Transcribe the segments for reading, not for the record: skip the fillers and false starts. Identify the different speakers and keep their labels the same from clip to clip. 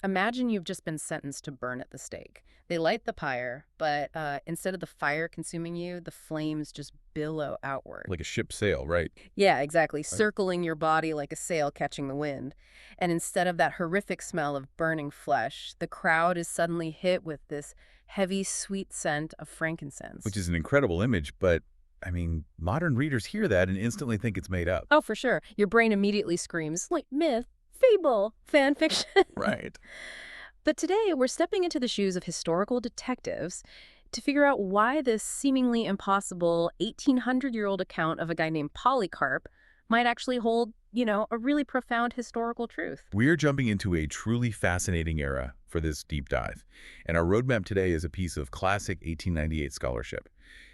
Speaker 1: Imagine you've just been sentenced to burn at the stake. They light the pyre, but instead of the fire consuming you, the flames just billow outward.
Speaker 2: Like a ship sail, right?
Speaker 1: Yeah, exactly,
Speaker 2: Right.
Speaker 1: circling your body like a sail catching the wind. And instead of that horrific smell of burning flesh, the crowd is suddenly hit with this heavy, sweet scent of frankincense.
Speaker 2: Which is an incredible image, but, I mean, modern readers hear that and instantly think it's made up.
Speaker 1: Oh, for sure. Your brain immediately screams, like myth, fable, fan fiction.
Speaker 2: Right.
Speaker 1: But today, we're stepping into the shoes of historical detectives to figure out why this seemingly impossible 1800-year-old account of a guy named Polycarp might actually hold, a really profound historical truth.
Speaker 2: We're jumping into a truly fascinating era for this deep dive. And our roadmap today is a piece of classic 1898 scholarship.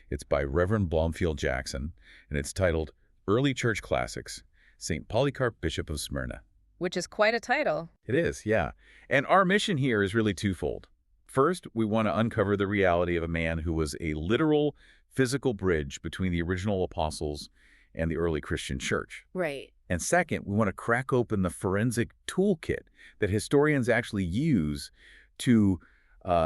Speaker 2: It's by Reverend Blomfield Jackson, and it's titled Early Church Classics, St. Polycarp, Bishop of Smyrna.
Speaker 1: Which is quite a title.
Speaker 2: It is, yeah. And our mission here is really twofold. First, we want to uncover the reality of a man who was a literal, physical bridge between the original apostles and the early Christian church.
Speaker 1: Right.
Speaker 2: And second, we want to crack open the forensic toolkit that historians actually use to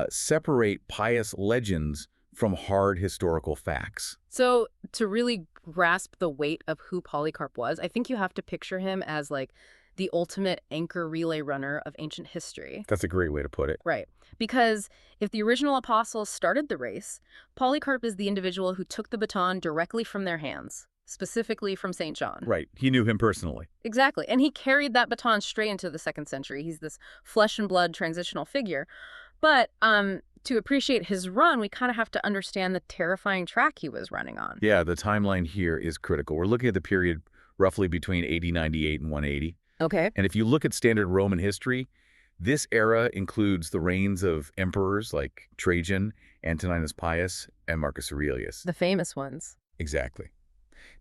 Speaker 2: separate pious legends from hard historical facts.
Speaker 1: So to really grasp the weight of who Polycarp was, I think you have to picture him as like the ultimate anchor relay runner of ancient history.
Speaker 2: That's a great way to put it.
Speaker 1: Right. Because if the original apostles started the race, Polycarp is the individual who took the baton directly from their hands, specifically from St. John.
Speaker 2: Right. He knew him personally.
Speaker 1: Exactly. And he carried that baton straight into the 2nd century. He's this flesh and blood transitional figure. But to appreciate his run, we kind of have to understand the terrifying track he was running on.
Speaker 2: Yeah, the timeline here is critical. We're looking at the period roughly between AD 98 and 180.
Speaker 1: Okay.
Speaker 2: And if you look at standard Roman history, this era includes the reigns of emperors like Trajan, Antoninus Pius, and Marcus Aurelius.
Speaker 1: The famous ones.
Speaker 2: Exactly.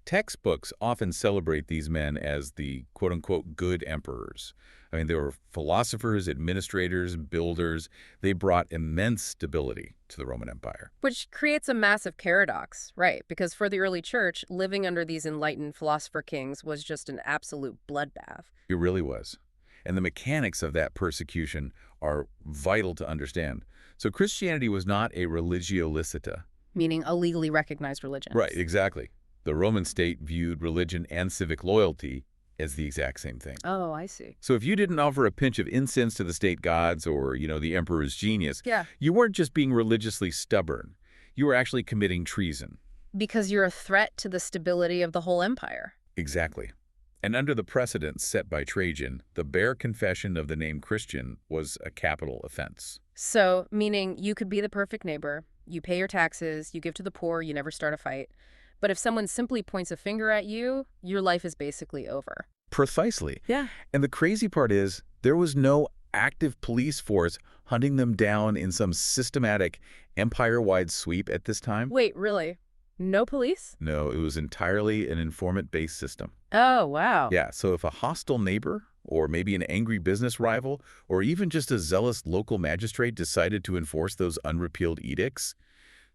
Speaker 2: Textbooks often celebrate these men as the quote-unquote good emperors. I mean, they were philosophers, administrators, builders. They brought immense stability to the Roman Empire.
Speaker 1: Which creates a massive paradox, right? Because for the early church, living under these enlightened philosopher kings was just an absolute bloodbath.
Speaker 2: It really was. And the mechanics of that persecution are vital to understand. So Christianity was not a religio licita.
Speaker 1: Meaning a legally recognized religion.
Speaker 2: Right, exactly. The Roman state viewed religion and civic loyalty as the exact same thing.
Speaker 1: Oh, I see.
Speaker 2: So if you didn't offer a pinch of incense to the state gods or, the emperor's genius,
Speaker 1: Yeah.
Speaker 2: you weren't just being religiously stubborn. You were actually committing treason.
Speaker 1: Because you're a threat to the stability of the whole empire.
Speaker 2: Exactly. And under the precedents set by Trajan, the bare confession of the name Christian was a capital offense.
Speaker 1: So, meaning you could be the perfect neighbor, you pay your taxes, you give to the poor, you never start a fight. But if someone simply points a finger at you, your life is basically over.
Speaker 2: Precisely.
Speaker 1: Yeah.
Speaker 2: And the crazy part is, there was no active police force hunting them down in some systematic empire-wide sweep at this time.
Speaker 1: Wait, really? No police?
Speaker 2: No, it was entirely an informant-based system.
Speaker 1: Oh, wow.
Speaker 2: Yeah, so if a hostile neighbor, or maybe an angry business rival, or even just a zealous local magistrate decided to enforce those unrepealed edicts,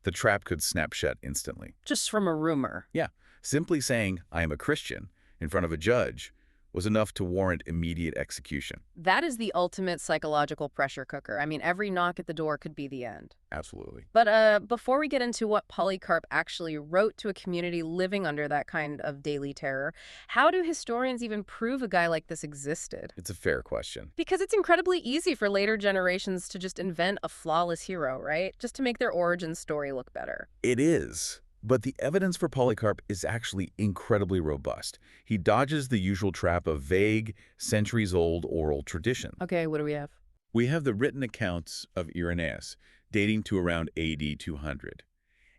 Speaker 2: the trap could snap shut instantly.
Speaker 1: Just from a rumor.
Speaker 2: Yeah, simply saying, I am a Christian, in front of a judge, was enough to warrant immediate execution.
Speaker 1: That is the ultimate psychological pressure cooker. I mean, every knock at the door could be the end.
Speaker 2: Absolutely.
Speaker 1: But before we get into what Polycarp actually wrote to a community living under that kind of daily terror, how do historians even prove a guy like this existed?
Speaker 2: It's a fair question.
Speaker 1: Because it's incredibly easy for later generations to just invent a flawless hero, right? Just to make their origin story look better.
Speaker 2: It is. But the evidence for Polycarp is actually incredibly robust. He dodges the usual trap of vague, centuries-old oral tradition.
Speaker 1: Okay, what do we have?
Speaker 2: We have the written accounts of Irenaeus, dating to around AD 200.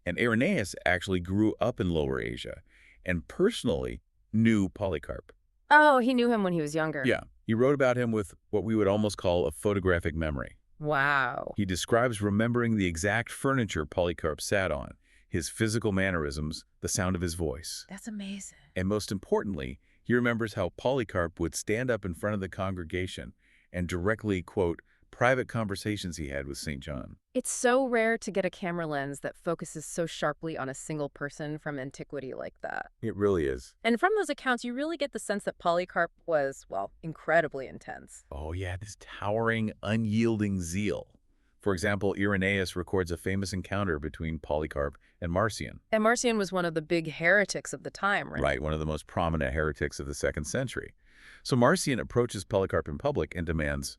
Speaker 2: And Irenaeus actually grew up in Lower Asia and personally knew Polycarp.
Speaker 1: Oh, he knew him when he was younger.
Speaker 2: Yeah, he wrote about him with what we would almost call a photographic memory.
Speaker 1: Wow.
Speaker 2: He describes remembering the exact furniture Polycarp sat on, his physical mannerisms, the sound of his voice.
Speaker 1: That's amazing.
Speaker 2: And most importantly, he remembers how Polycarp would stand up in front of the congregation and directly, quote, private conversations he had with St. John.
Speaker 1: It's so rare to get a camera lens that focuses so sharply on a single person from antiquity like that.
Speaker 2: It really is.
Speaker 1: And from those accounts, you really get the sense that Polycarp was, well, incredibly intense.
Speaker 2: Oh yeah, this towering, unyielding zeal. For example, Irenaeus records a famous encounter between Polycarp and Marcion.
Speaker 1: And Marcion was one of the big heretics of the time, right?
Speaker 2: Right, one of the most prominent heretics of the 2nd century. So Marcion approaches Polycarp in public and demands,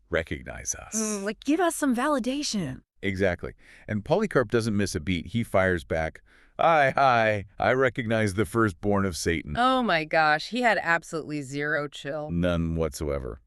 Speaker 2: "Recognize us."
Speaker 1: Like, give us some validation.
Speaker 2: Exactly. And Polycarp doesn't miss a beat. He fires back, "Aye, I recognize the firstborn of Satan."
Speaker 1: Oh my gosh, he had absolutely zero chill.
Speaker 2: None whatsoever.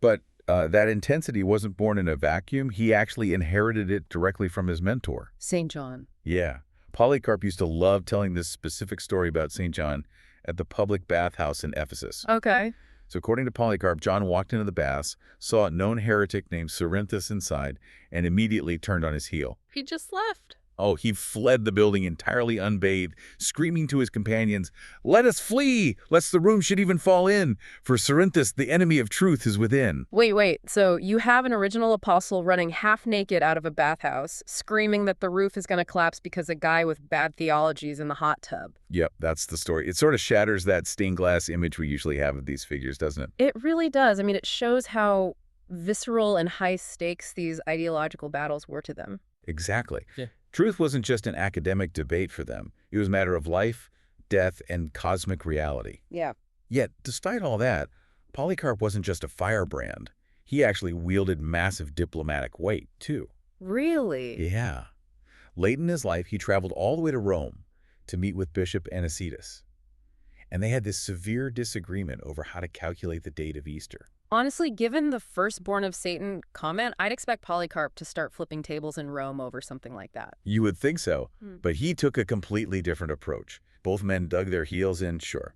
Speaker 2: But that intensity wasn't born in a vacuum. He actually inherited it directly from his mentor.
Speaker 1: St. John.
Speaker 2: Yeah. Polycarp used to love telling this specific story about St. John at the public bathhouse in Ephesus.
Speaker 1: Okay.
Speaker 2: So according to Polycarp, John walked into the baths, saw a known heretic named Cerinthus inside, and immediately turned on his heel.
Speaker 1: He just left.
Speaker 2: Oh, he fled the building entirely unbathed, screaming to his companions, "Let us flee, lest the room should even fall in, for Cerinthus, the enemy of truth, is within."
Speaker 1: Wait. So you have an original apostle running half naked out of a bathhouse, screaming that the roof is going to collapse because a guy with bad theology is in the hot tub.
Speaker 2: Yep, that's the story. It sort of shatters that stained glass image we usually have of these figures, doesn't it?
Speaker 1: It really does. I mean, it shows how visceral and high stakes these ideological battles were to them.
Speaker 2: Exactly.
Speaker 1: Yeah.
Speaker 2: Truth wasn't just an academic debate for them. It was a matter of life, death, and cosmic reality.
Speaker 1: Yeah.
Speaker 2: Yet, despite all that, Polycarp wasn't just a firebrand. He actually wielded massive diplomatic weight, too.
Speaker 1: Really?
Speaker 2: Yeah. Late in his life, he traveled all the way to Rome to meet with Bishop Anicetus. And they had this severe disagreement over how to calculate the date of Easter.
Speaker 1: Honestly, given the firstborn of Satan comment, I'd expect Polycarp to start flipping tables in Rome over something like that.
Speaker 2: You would think so, but he took a completely different approach. Both men dug their heels in, sure.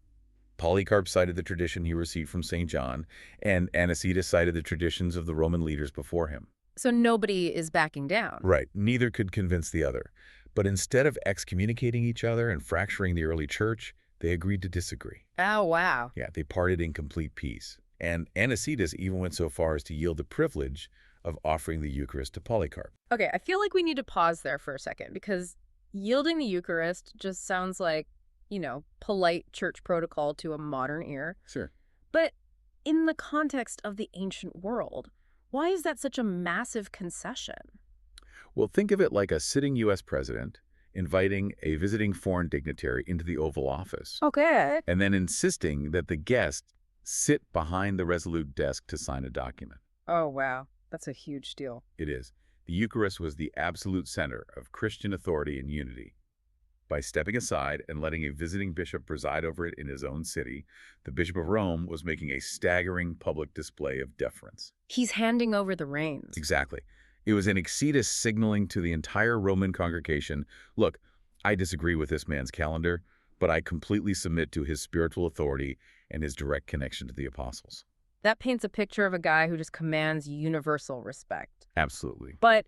Speaker 2: Polycarp cited the tradition he received from St. John, and Anicetus cited the traditions of the Roman leaders before him.
Speaker 1: So nobody is backing down.
Speaker 2: Right. Neither could convince the other. But instead of excommunicating each other and fracturing the early church, they agreed to disagree.
Speaker 1: Oh, wow.
Speaker 2: Yeah, they parted in complete peace. And Anicetus even went so far as to yield the privilege of offering the Eucharist to Polycarp.
Speaker 1: Okay, I feel like we need to pause there for a second because yielding the Eucharist just sounds like, polite church protocol to a modern ear.
Speaker 2: Sure.
Speaker 1: But in the context of the ancient world, why is that such a massive concession?
Speaker 2: Well, think of it like a sitting U.S. president inviting a visiting foreign dignitary into the Oval Office.
Speaker 1: Okay.
Speaker 2: And then insisting that the guest sit behind the resolute desk to sign a document.
Speaker 1: Oh, wow. That's a huge deal.
Speaker 2: It is. The Eucharist was the absolute center of Christian authority and unity. By stepping aside and letting a visiting bishop preside over it in his own city, the Bishop of Rome was making a staggering public display of deference.
Speaker 1: He's handing over the reins.
Speaker 2: Exactly. It was Anicetus signaling to the entire Roman congregation, "Look, I disagree with this man's calendar, but I completely submit to his spiritual authority and his direct connection to the apostles."
Speaker 1: That paints a picture of a guy who just commands universal respect.
Speaker 2: Absolutely.
Speaker 1: But,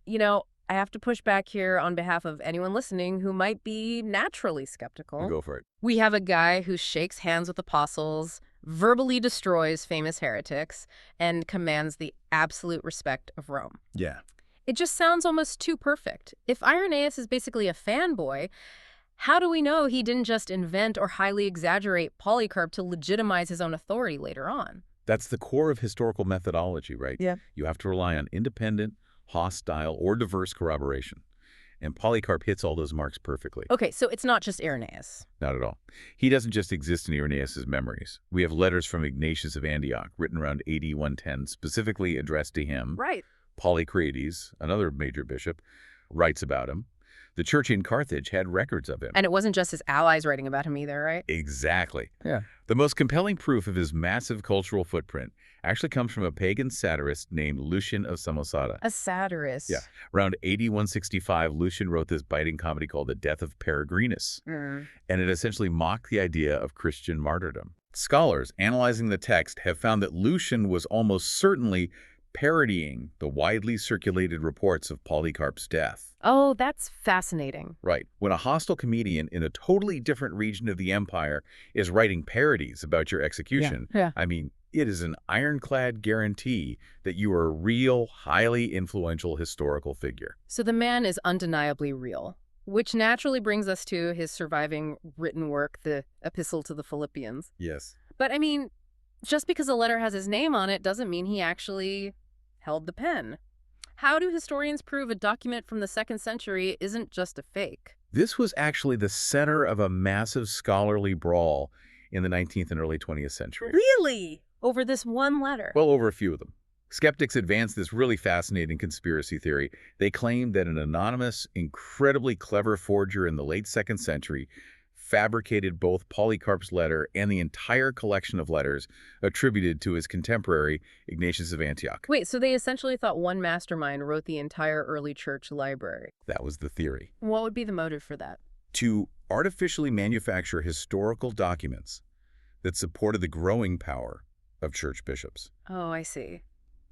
Speaker 1: I have to push back here on behalf of anyone listening who might be naturally skeptical.
Speaker 2: Go for it.
Speaker 1: We have a guy who shakes hands with apostles, verbally destroys famous heretics, and commands the absolute respect of Rome.
Speaker 2: Yeah.
Speaker 1: It just sounds almost too perfect. If Irenaeus is basically a fanboy, how do we know he didn't just invent or highly exaggerate Polycarp to legitimize his own authority later on?
Speaker 2: That's the core of historical methodology, right?
Speaker 1: Yeah.
Speaker 2: You have to rely on independent, hostile, or diverse corroboration. And Polycarp hits all those marks perfectly.
Speaker 1: Okay, so it's not just Irenaeus.
Speaker 2: Not at all. He doesn't just exist in Irenaeus' memories. We have letters from Ignatius of Antioch, written around AD 110, specifically addressed to him.
Speaker 1: Right.
Speaker 2: Polycrates, another major bishop, writes about him. The church in Carthage had records of him.
Speaker 1: And it wasn't just his allies writing about him either, right?
Speaker 2: Exactly.
Speaker 1: Yeah.
Speaker 2: The most compelling proof of his massive cultural footprint actually comes from a pagan satirist named Lucian of Samosata.
Speaker 1: A satirist.
Speaker 2: Yeah. Around AD 165, Lucian wrote this biting comedy called The Death of Peregrinus. And it essentially mocked the idea of Christian martyrdom. Scholars analyzing the text have found that Lucian was almost certainly parodying the widely circulated reports of Polycarp's death.
Speaker 1: Oh, that's fascinating.
Speaker 2: Right. When a hostile comedian in a totally different region of the empire is writing parodies about your execution,
Speaker 1: Yeah.
Speaker 2: I mean, it is an ironclad guarantee that you are a real, highly influential historical figure.
Speaker 1: So the man is undeniably real, which naturally brings us to his surviving written work, the Epistle to the Philippians.
Speaker 2: Yes.
Speaker 1: But I mean, just because a letter has his name on it doesn't mean he actually held the pen. How do historians prove a document from the 2nd century isn't just a fake?
Speaker 2: This was actually the center of a massive scholarly brawl in the 19th and early 20th century.
Speaker 1: Really? Over this one letter?
Speaker 2: Well, over a few of them. Skeptics advanced this really fascinating conspiracy theory. They claimed that an anonymous, incredibly clever forger in the late 2nd century fabricated both Polycarp's letter and the entire collection of letters attributed to his contemporary Ignatius of Antioch.
Speaker 1: Wait, so they essentially thought one mastermind wrote the entire early church library.
Speaker 2: That was the theory.
Speaker 1: What would be the motive for that?
Speaker 2: To artificially manufacture historical documents that supported the growing power of church bishops.
Speaker 1: Oh, I see.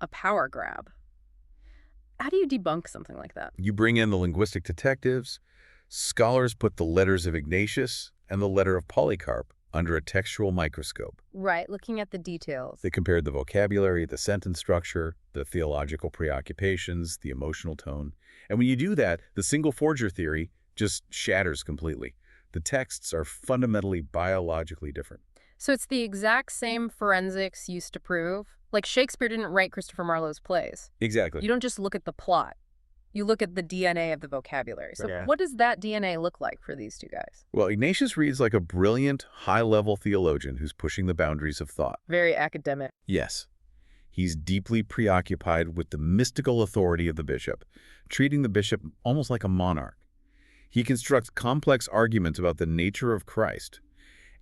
Speaker 1: A power grab. How do you debunk something like that?
Speaker 2: You bring in the linguistic detectives. Scholars put the letters of Ignatius and the letter of Polycarp under a textual microscope.
Speaker 1: Right, looking at the details.
Speaker 2: They compared the vocabulary, the sentence structure, the theological preoccupations, the emotional tone. And when you do that, the single forger theory just shatters completely. The texts are fundamentally biologically different.
Speaker 1: So it's the exact same forensics used to prove? Like Shakespeare didn't write Christopher Marlowe's plays.
Speaker 2: Exactly.
Speaker 1: You don't just look at the plot. You look at the DNA of the vocabulary. So
Speaker 2: Yeah.
Speaker 1: what does that DNA look like for these two guys?
Speaker 2: Well, Ignatius reads like a brilliant, high-level theologian who's pushing the boundaries of thought.
Speaker 1: Very academic.
Speaker 2: Yes. He's deeply preoccupied with the mystical authority of the bishop, treating the bishop almost like a monarch. He constructs complex arguments about the nature of Christ.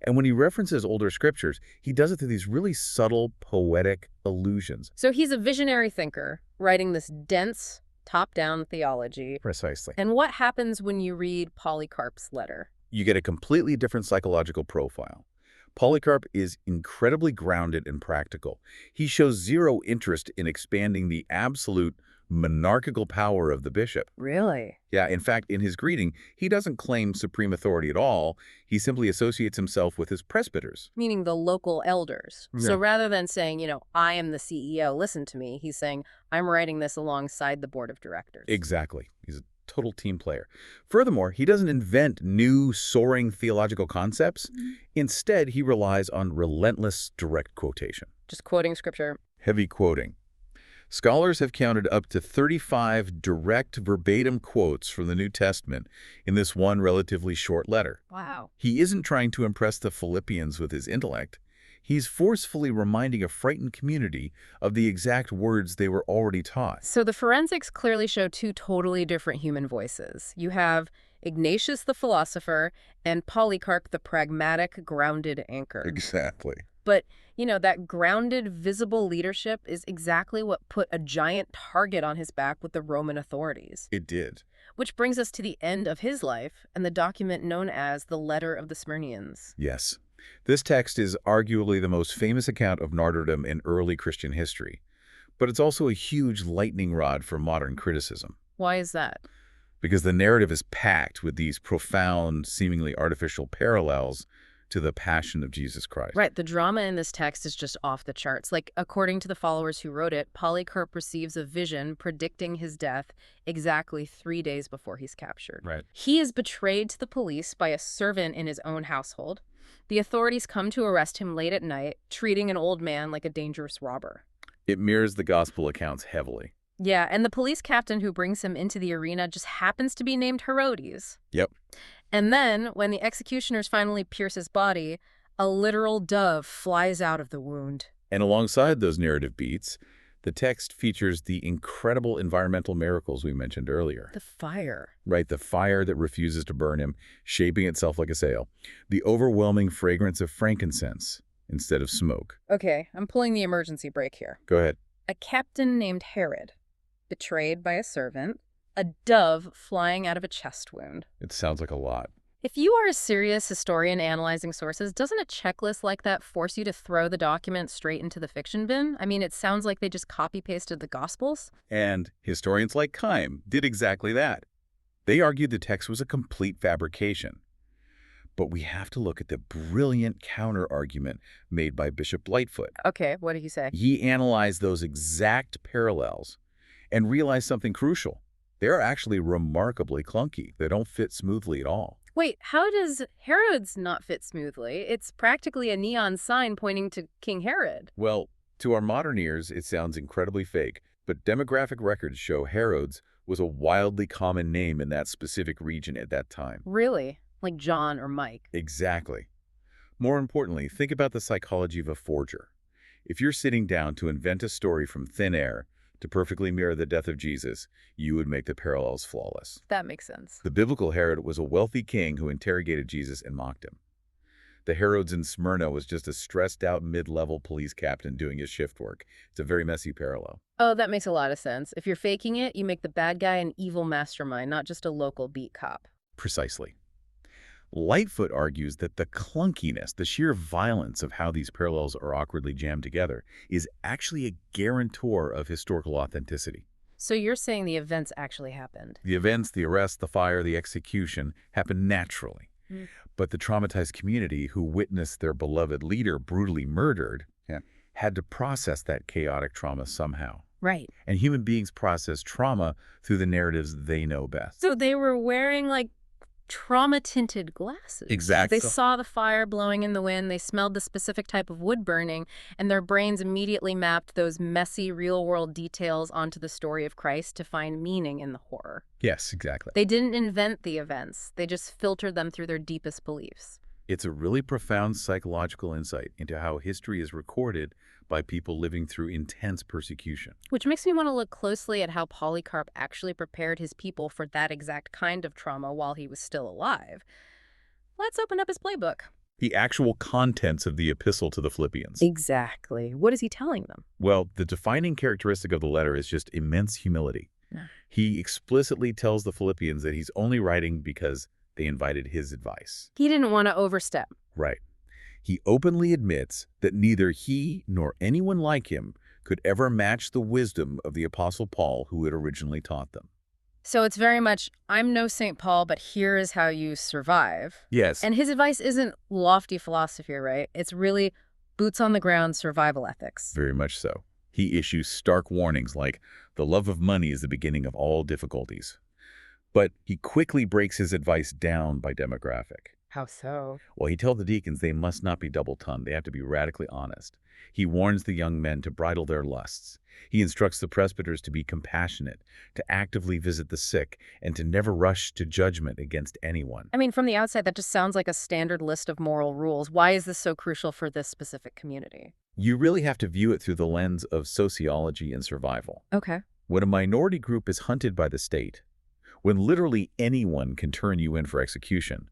Speaker 2: And when he references older scriptures, he does it through these really subtle, poetic allusions.
Speaker 1: So he's a visionary thinker, writing this dense, top-down theology.
Speaker 2: Precisely.
Speaker 1: And what happens when you read Polycarp's letter?
Speaker 2: You get a completely different psychological profile. Polycarp is incredibly grounded and practical. He shows zero interest in expanding the absolute monarchical power of the bishop.
Speaker 1: Really?
Speaker 2: Yeah, in fact, in his greeting, he doesn't claim supreme authority at all. He simply associates himself with his presbyters.
Speaker 1: Meaning the local elders.
Speaker 2: Yeah.
Speaker 1: So rather than saying, I am the CEO, listen to me, he's saying, I'm writing this alongside the board of directors.
Speaker 2: Exactly. He's a total team player. Furthermore, he doesn't invent new, soaring theological concepts. Instead, he relies on relentless direct quotation.
Speaker 1: Just quoting scripture.
Speaker 2: Heavy quoting. Scholars have counted up to 35 direct verbatim quotes from the New Testament in this one relatively short letter.
Speaker 1: Wow.
Speaker 2: He isn't trying to impress the Philippians with his intellect. He's forcefully reminding a frightened community of the exact words they were already taught.
Speaker 1: So the forensics clearly show two totally different human voices. You have Ignatius the philosopher and Polycarp the pragmatic, grounded anchor.
Speaker 2: Exactly.
Speaker 1: But, that grounded, visible leadership is exactly what put a giant target on his back with the Roman authorities.
Speaker 2: It did.
Speaker 1: Which brings us to the end of his life and the document known as the Letter of the Smyrnians.
Speaker 2: Yes. This text is arguably the most famous account of martyrdom in early Christian history. But it's also a huge lightning rod for modern criticism.
Speaker 1: Why is that?
Speaker 2: Because the narrative is packed with these profound, seemingly artificial parallels to the passion of Jesus Christ.
Speaker 1: Right. The drama in this text is just off the charts. Like, according to the followers who wrote it, Polycarp receives a vision predicting his death exactly 3 days before he's captured.
Speaker 2: Right.
Speaker 1: He is betrayed to the police by a servant in his own household. The authorities come to arrest him late at night, treating an old man like a dangerous robber.
Speaker 2: It mirrors the gospel accounts heavily.
Speaker 1: Yeah, and the police captain who brings him into the arena just happens to be named Herodes.
Speaker 2: Yep.
Speaker 1: And then, when the executioners finally pierce his body, a literal dove flies out of the wound.
Speaker 2: And alongside those narrative beats, the text features the incredible environmental miracles we mentioned earlier.
Speaker 1: The fire.
Speaker 2: Right, the fire that refuses to burn him, shaping itself like a sail. The overwhelming fragrance of frankincense instead of smoke.
Speaker 1: Okay, I'm pulling the emergency brake here.
Speaker 2: Go ahead.
Speaker 1: A captain named Herod, betrayed by a servant, a dove flying out of a chest wound.
Speaker 2: It sounds like a lot.
Speaker 1: If you are a serious historian analyzing sources, doesn't a checklist like that force you to throw the document straight into the fiction bin? I mean, it sounds like they just copy-pasted the Gospels.
Speaker 2: And historians like Keim did exactly that. They argued the text was a complete fabrication. But we have to look at the brilliant counter-argument made by Bishop Lightfoot.
Speaker 1: Okay, what did he say?
Speaker 2: He analyzed those exact parallels and realized something crucial. They're actually remarkably clunky. They don't fit smoothly at all.
Speaker 1: Wait, how does Herod's not fit smoothly? It's practically a neon sign pointing to King Herod.
Speaker 2: Well, to our modern ears, it sounds incredibly fake, but demographic records show Herod's was a wildly common name in that specific region at that time.
Speaker 1: Really? Like John or Mike?
Speaker 2: Exactly. More importantly, think about the psychology of a forger. If you're sitting down to invent a story from thin air to perfectly mirror the death of Jesus, you would make the parallels flawless.
Speaker 1: That makes sense.
Speaker 2: The biblical Herod was a wealthy king who interrogated Jesus and mocked him. The Herods in Smyrna was just a stressed-out mid-level police captain doing his shift work. It's a very messy parallel.
Speaker 1: Oh, that makes a lot of sense. If you're faking it, you make the bad guy an evil mastermind, not just a local beat cop.
Speaker 2: Precisely. Lightfoot argues that the clunkiness, the sheer violence of how these parallels are awkwardly jammed together, is actually a guarantor of historical authenticity.
Speaker 1: So you're saying the events actually happened?
Speaker 2: The events, the arrest, the fire, the execution happened naturally. But the traumatized community who witnessed their beloved leader brutally murdered had to process that chaotic trauma somehow.
Speaker 1: Right.
Speaker 2: And human beings process trauma through the narratives they know best.
Speaker 1: So they were wearing, like, trauma-tinted glasses.
Speaker 2: Exactly.
Speaker 1: They saw the fire blowing in the wind, they smelled the specific type of wood burning, and their brains immediately mapped those messy real-world details onto the story of Christ to find meaning in the horror.
Speaker 2: Yes, exactly.
Speaker 1: They didn't invent the events. They just filtered them through their deepest beliefs.
Speaker 2: It's a really profound psychological insight into how history is recorded by people living through intense persecution.
Speaker 1: Which makes me want to look closely at how Polycarp actually prepared his people for that exact kind of trauma while he was still alive. Let's open up his playbook.
Speaker 2: The actual contents of the epistle to the Philippians.
Speaker 1: Exactly. What is he telling them?
Speaker 2: Well, the defining characteristic of the letter is just immense humility. He explicitly tells the Philippians that he's only writing because they invited his advice.
Speaker 1: He didn't want to overstep.
Speaker 2: Right. He openly admits that neither he nor anyone like him could ever match the wisdom of the Apostle Paul, who had originally taught them.
Speaker 1: So it's very much, I'm no St. Paul, but here is how you survive.
Speaker 2: Yes.
Speaker 1: And his advice isn't lofty philosophy, right? It's really boots on the ground survival ethics.
Speaker 2: Very much so. He issues stark warnings like, the love of money is the beginning of all difficulties. But he quickly breaks his advice down by demographic.
Speaker 1: How so?
Speaker 2: Well, he tells the deacons they must not be double-tongued. They have to be radically honest. He warns the young men to bridle their lusts. He instructs the presbyters to be compassionate, to actively visit the sick, and to never rush to judgment against anyone.
Speaker 1: I mean, from the outside, that just sounds like a standard list of moral rules. Why is this so crucial for this specific community?
Speaker 2: You really have to view it through the lens of sociology and survival.
Speaker 1: Okay.
Speaker 2: When a minority group is hunted by the state, when literally anyone can turn you in for execution,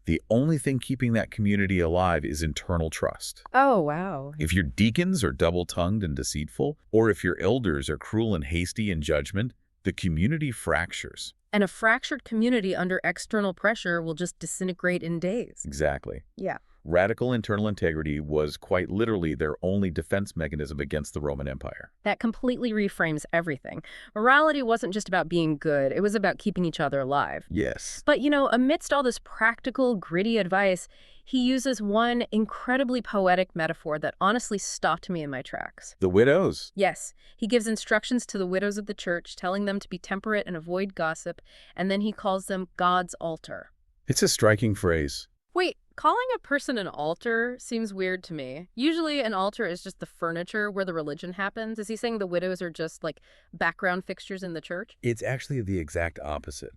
Speaker 2: the only thing keeping that community alive is internal trust.
Speaker 1: Oh, wow.
Speaker 2: If your deacons are double-tongued and deceitful, or if your elders are cruel and hasty in judgment, the community fractures.
Speaker 1: And a fractured community under external pressure will just disintegrate in days.
Speaker 2: Exactly.
Speaker 1: Yeah.
Speaker 2: Radical internal integrity was quite literally their only defense mechanism against the Roman Empire.
Speaker 1: That completely reframes everything. Morality wasn't just about being good. It was about keeping each other alive.
Speaker 2: Yes.
Speaker 1: But, you know, amidst all this practical, gritty advice, he uses one incredibly poetic metaphor that honestly stopped me in my tracks.
Speaker 2: The widows.
Speaker 1: Yes, he gives instructions to the widows of the church, telling them to be temperate and avoid gossip, and then he calls them God's altar.
Speaker 2: It's a striking phrase.
Speaker 1: Wait, calling a person an altar seems weird to me. Usually an altar is just the furniture where the religion happens. Is he saying the widows are just like background fixtures in the church?
Speaker 2: It's actually the exact opposite.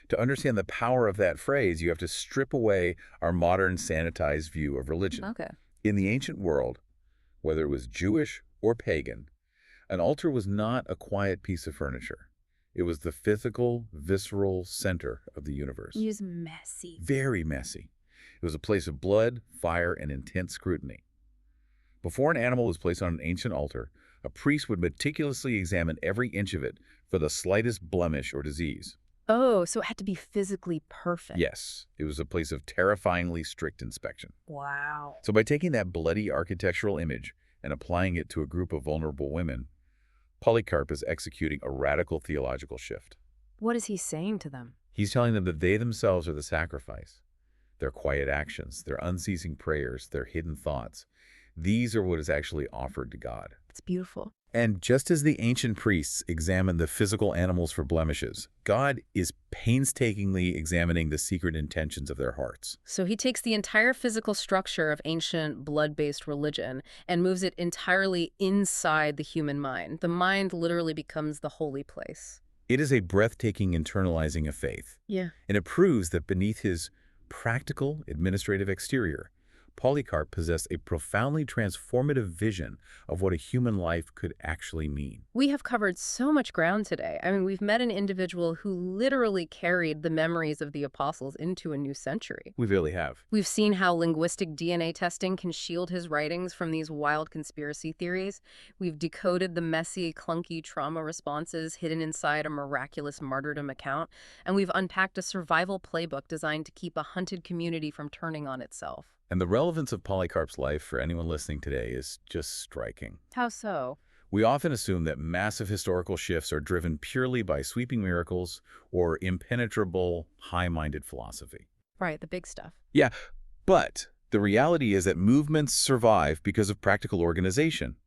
Speaker 2: To understand the power of that phrase, you have to strip away our modern sanitized view of religion.
Speaker 1: Okay.
Speaker 2: In the ancient world, whether it was Jewish or pagan, an altar was not a quiet piece of furniture. It was the physical, visceral center of the universe.
Speaker 1: Use messy.
Speaker 2: Very messy. It was a place of blood, fire, and intense scrutiny. Before an animal was placed on an ancient altar, a priest would meticulously examine every inch of it for the slightest blemish or disease.
Speaker 1: Oh, so it had to be physically perfect.
Speaker 2: Yes, it was a place of terrifyingly strict inspection.
Speaker 1: Wow.
Speaker 2: So by taking that bloody architectural image and applying it to a group of vulnerable women, Polycarp is executing a radical theological shift.
Speaker 1: What is he saying to them?
Speaker 2: He's telling them that they themselves are the sacrifice. Their quiet actions, their unceasing prayers, their hidden thoughts. These are what is actually offered to God.
Speaker 1: It's beautiful.
Speaker 2: And just as the ancient priests examined the physical animals for blemishes, God is painstakingly examining the secret intentions of their hearts.
Speaker 1: So he takes the entire physical structure of ancient blood-based religion and moves it entirely inside the human mind. The mind literally becomes the holy place.
Speaker 2: It is a breathtaking internalizing of faith,
Speaker 1: Yeah.
Speaker 2: and it proves that beneath his practical, administrative exterior, Polycarp possessed a profoundly transformative vision of what a human life could actually mean.
Speaker 1: We have covered so much ground today. I mean, we've met an individual who literally carried the memories of the apostles into a new century.
Speaker 2: We really have.
Speaker 1: We've seen how linguistic DNA testing can shield his writings from these wild conspiracy theories. We've decoded the messy, clunky trauma responses hidden inside a miraculous martyrdom account. And we've unpacked a survival playbook designed to keep a hunted community from turning on itself.
Speaker 2: And the relevance of Polycarp's life for anyone listening today is just striking.
Speaker 1: How so?
Speaker 2: We often assume that massive historical shifts are driven purely by sweeping miracles or impenetrable, high-minded philosophy.
Speaker 1: Right, the big stuff.
Speaker 2: Yeah, but the reality is that movements survive because of practical organization.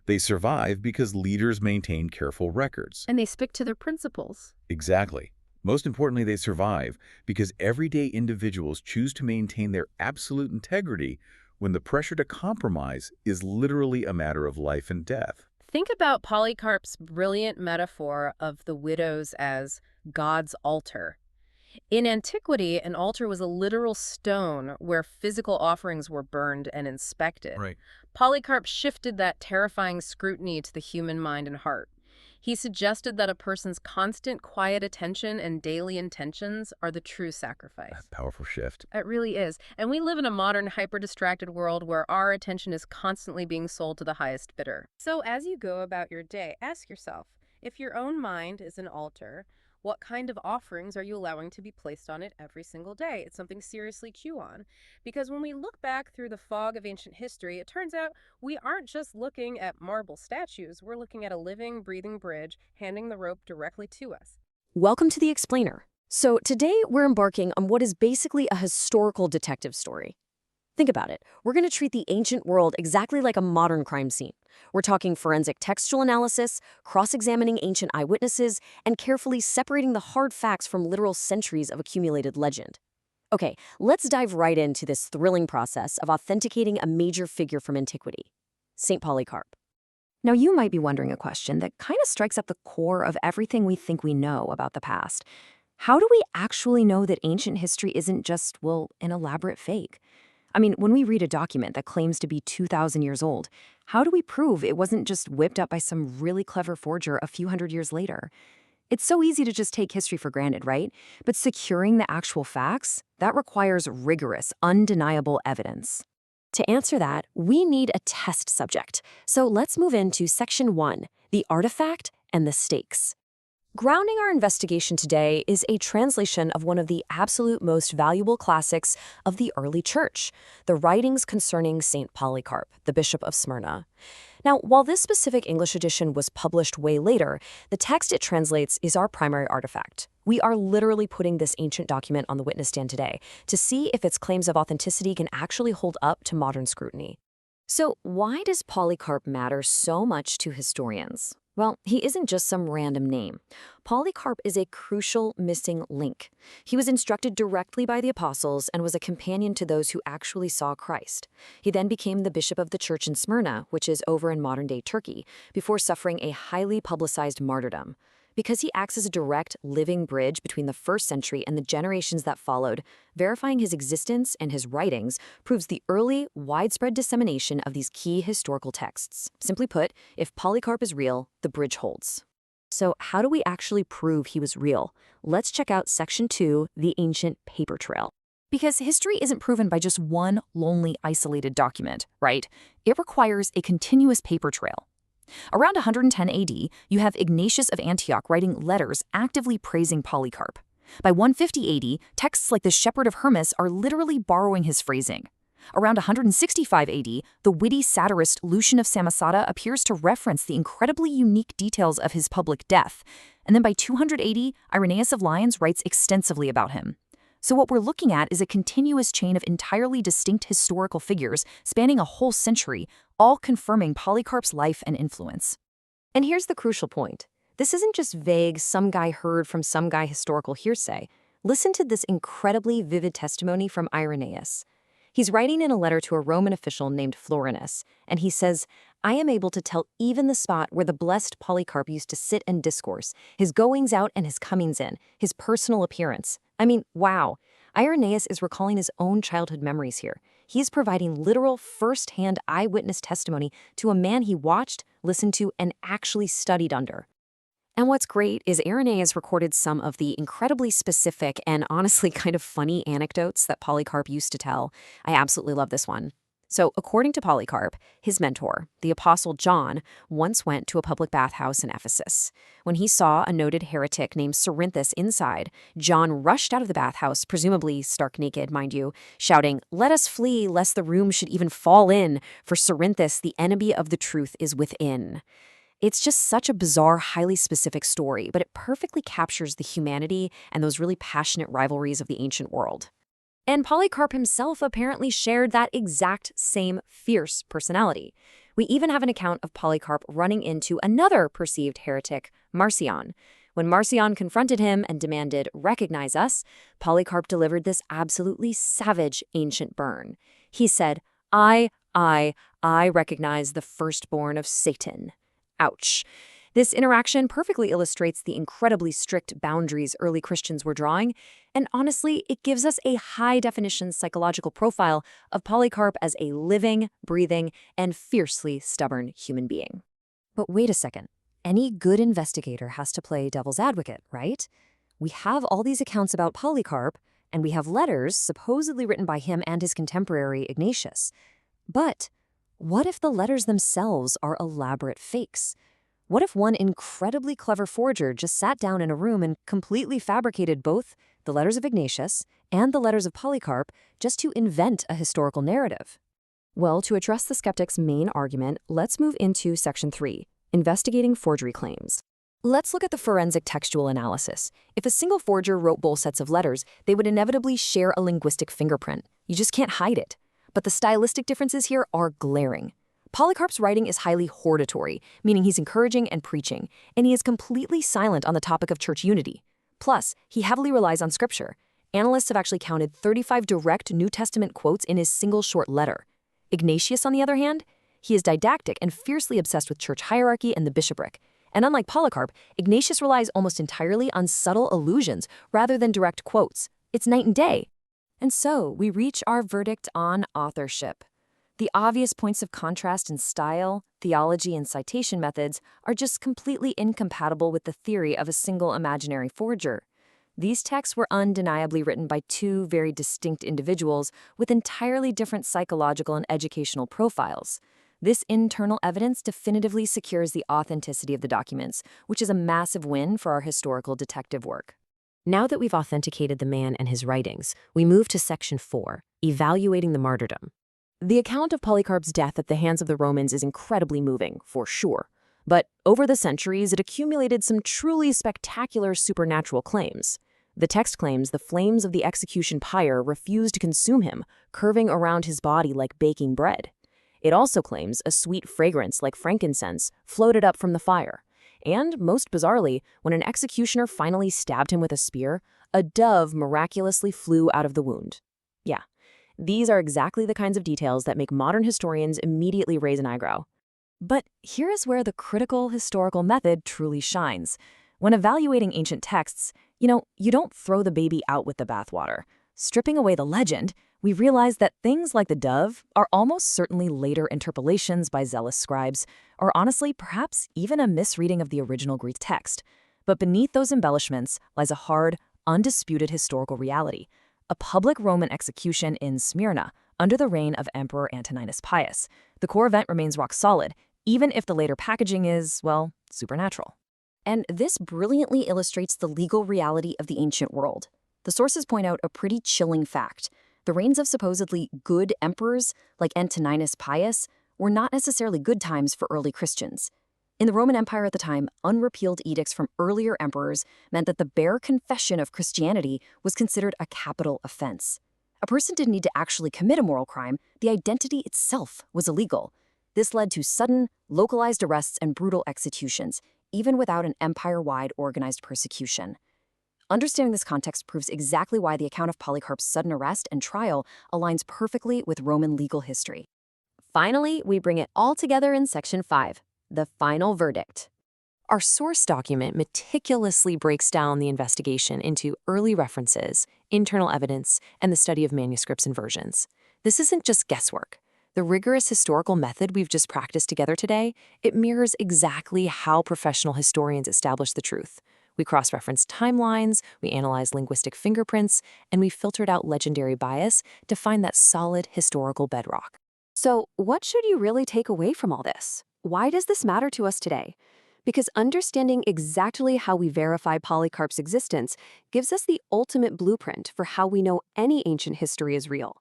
Speaker 2: They survive because leaders maintain careful records.
Speaker 1: And they stick to their principles.
Speaker 2: Exactly. Most importantly, they survive because everyday individuals choose to maintain their absolute integrity when the pressure to compromise is literally a matter of life and death.
Speaker 1: Think about Polycarp's brilliant metaphor of the widows as God's altar. In antiquity, an altar was a literal stone where physical offerings were burned and inspected.
Speaker 2: Right.
Speaker 1: Polycarp shifted that terrifying scrutiny to the human mind and heart. He suggested that a person's constant quiet attention and daily intentions are the true sacrifice.
Speaker 2: Powerful shift.
Speaker 1: It really is. And we live in a modern, hyper-distracted world where our attention is constantly being sold to the highest bidder. So as you go about your day, ask yourself, if your own mind is an altar, what kind of offerings are you allowing to be placed on it every single day? It's something seriously chew on. Because when we look back through the fog of ancient history, it turns out we aren't just looking at marble statues. We're looking at a living, breathing bridge, handing the rope directly to us.
Speaker 3: Welcome to The Explainer. So today we're embarking on what is basically a historical detective story. Think about it. We're going to treat the ancient world exactly like a modern crime scene. We're talking forensic textual analysis, cross-examining ancient eyewitnesses, and carefully separating the hard facts from literal centuries of accumulated legend. Okay, let's dive right into this thrilling process of authenticating a major figure from antiquity, St. Polycarp. Now, you might be wondering a question that kind of strikes at the core of everything we think we know about the past. How do we actually know that ancient history isn't just, well, an elaborate fake? I mean, when we read a document that claims to be 2,000 years old, how do we prove it wasn't just whipped up by some really clever forger a few hundred years later? It's so easy to just take history for granted, right? But securing the actual facts, that requires rigorous, undeniable evidence. To answer that, we need a test subject. So let's move into Section 1, the artifact and the stakes. Grounding our investigation today is a translation of one of the absolute most valuable classics of the early church, the writings concerning St. Polycarp, the Bishop of Smyrna. Now, while this specific English edition was published way later, the text it translates is our primary artifact. We are literally putting this ancient document on the witness stand today to see if its claims of authenticity can actually hold up to modern scrutiny. So, why does Polycarp matter so much to historians? Well, he isn't just some random name. Polycarp is a crucial missing link. He was instructed directly by the apostles and was a companion to those who actually saw Christ. He then became the bishop of the church in Smyrna, which is over in modern-day Turkey, before suffering a highly publicized martyrdom. Because he acts as a direct, living bridge between the first century and the generations that followed, verifying his existence and his writings proves the early, widespread dissemination of these key historical texts. Simply put, if Polycarp is real, the bridge holds. So how do we actually prove he was real? Let's check out Section 2, the ancient paper trail. Because history isn't proven by just one lonely, isolated document, right? It requires a continuous paper trail. Around 110 AD, you have Ignatius of Antioch writing letters actively praising Polycarp.
Speaker 4: By 150 AD, texts like the Shepherd of Hermas are literally borrowing his phrasing. Around 165 AD, the witty satirist Lucian of Samosata appears to reference the incredibly unique details of his public death. And then by 200 AD, Irenaeus of Lyons writes extensively about him. So what we're looking at is a continuous chain of entirely distinct historical figures spanning a whole century, all confirming Polycarp's life and influence.
Speaker 3: And here's the crucial point. This isn't just vague, some guy heard from some guy historical hearsay. Listen to this incredibly vivid testimony from Irenaeus. He's writing in a letter to a Roman official named Florinus, and he says, "I am able to tell even the spot where the blessed Polycarp used to sit and discourse, his goings out and his comings in, his personal appearance." I mean, wow. Irenaeus is recalling his own childhood memories here. He's providing literal first-hand eyewitness testimony to a man he watched, listened to, and actually studied under. And what's great is Irenaeus recorded some of the incredibly specific and honestly kind of funny anecdotes that Polycarp used to tell. I absolutely love this one. So, according to Polycarp, his mentor, the Apostle John, once went to a public bathhouse in Ephesus. When he saw a noted heretic named Cerinthus inside, John rushed out of the bathhouse, presumably stark naked, mind you, shouting, "Let us flee, lest the room should even fall in, for Cerinthus, the enemy of the truth, is within." It's just such a bizarre, highly specific story, but it perfectly captures the humanity and those really passionate rivalries of the ancient world. And Polycarp himself apparently shared that exact same fierce personality. We even have an account of Polycarp running into another perceived heretic, Marcion. When Marcion confronted him and demanded, "Recognize us," Polycarp delivered this absolutely savage ancient burn. He said, I recognize the firstborn of Satan." Ouch. This interaction perfectly illustrates the incredibly strict boundaries early Christians were drawing, and honestly, it gives us a high-definition psychological profile of Polycarp as a living, breathing, and fiercely stubborn human being. But wait a second. Any good investigator has to play devil's advocate, right? We have all these accounts about Polycarp, and we have letters supposedly written by him and his contemporary Ignatius. But what if the letters themselves are elaborate fakes? What if one incredibly clever forger just sat down in a room and completely fabricated both the letters of Ignatius and the letters of Polycarp just to invent a historical narrative? Well, to address the skeptic's main argument, let's move into Section 3, Investigating Forgery Claims. Let's look at the forensic textual analysis. If a single forger wrote both sets of letters, they would inevitably share a linguistic fingerprint. You just can't hide it. But the stylistic differences here are glaring. Polycarp's writing is highly hortatory, meaning he's encouraging and preaching, and he is completely silent on the topic of church unity. Plus, he heavily relies on scripture. Analysts have actually counted 35 direct New Testament quotes in his single short letter. Ignatius, on the other hand, he is didactic and fiercely obsessed with church hierarchy and the bishopric. And unlike Polycarp, Ignatius relies almost entirely on subtle allusions rather than direct quotes. It's night and day. And so, we reach our verdict on authorship. The obvious points of contrast in style, theology, and citation methods are just completely incompatible with the theory of a single imaginary forger. These texts were undeniably written by two very distinct individuals with entirely different psychological and educational profiles. This internal evidence definitively secures the authenticity of the documents, which is a massive win for our historical detective work. Now that we've authenticated the man and his writings, we move to Section 4, Evaluating the Martyrdom. The account of Polycarp's death at the hands of the Romans is incredibly moving, for sure. But over the centuries, it accumulated some truly spectacular supernatural claims. The text claims the flames of the execution pyre refused to consume him, curving around his body like baking bread. It also claims a sweet fragrance like frankincense floated up from the fire. And, most bizarrely, when an executioner finally stabbed him with a spear, a dove miraculously flew out of the wound. Yeah, these are exactly the kinds of details that make modern historians immediately raise an eyebrow. But here is where the critical historical method truly shines. When evaluating ancient texts, you don't throw the baby out with the bathwater. Stripping away the legend, we realize that things like the dove are almost certainly later interpolations by zealous scribes, or honestly, perhaps even a misreading of the original Greek text. But beneath those embellishments lies a hard, undisputed historical reality: a public Roman execution in Smyrna under the reign of Emperor Antoninus Pius. The core event remains rock solid, even if the later packaging is, well, supernatural. And this brilliantly illustrates the legal reality of the ancient world. The sources point out a pretty chilling fact. The reigns of supposedly good emperors, like Antoninus Pius, were not necessarily good times for early Christians. In the Roman Empire at the time, unrepealed edicts from earlier emperors meant that the bare confession of Christianity was considered a capital offense. A person didn't need to actually commit a moral crime, the identity itself was illegal. This led to sudden, localized arrests and brutal executions, even without an empire-wide organized persecution. Understanding this context proves exactly why the account of Polycarp's sudden arrest and trial aligns perfectly with Roman legal history. Finally, we bring it all together in Section 5, the final verdict.
Speaker 4: Our source document meticulously breaks down the investigation into early references, internal evidence, and the study of manuscripts and versions. This isn't just guesswork. The rigorous historical method we've just practiced together today, it mirrors exactly how professional historians establish the truth. We cross-reference timelines, we analyze linguistic fingerprints, and we filtered out legendary bias to find that solid historical bedrock.
Speaker 3: So, what should you really take away from all this? Why does this matter to us today? Because understanding exactly how we verify Polycarp's existence gives us the ultimate blueprint for how we know any ancient history is real.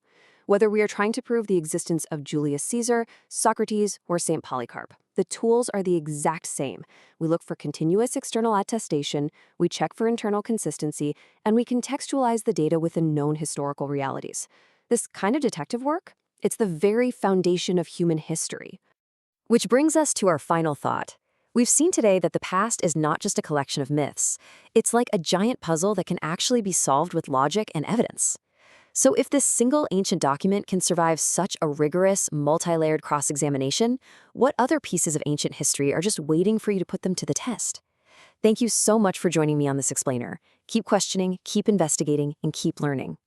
Speaker 3: Whether we are trying to prove the existence of Julius Caesar, Socrates, or St. Polycarp, the tools are the exact same. We look for continuous external attestation, we check for internal consistency, and we contextualize the data within known historical realities. This kind of detective work, it's the very foundation of human history. Which brings us to our final thought. We've seen today that the past is not just a collection of myths. It's like a giant puzzle that can actually be solved with logic and evidence. So if this single ancient document can survive such a rigorous, multi-layered cross-examination, what other pieces of ancient history are just waiting for you to put them to the test? Thank you so much for joining me on this explainer. Keep questioning, keep investigating, and keep learning.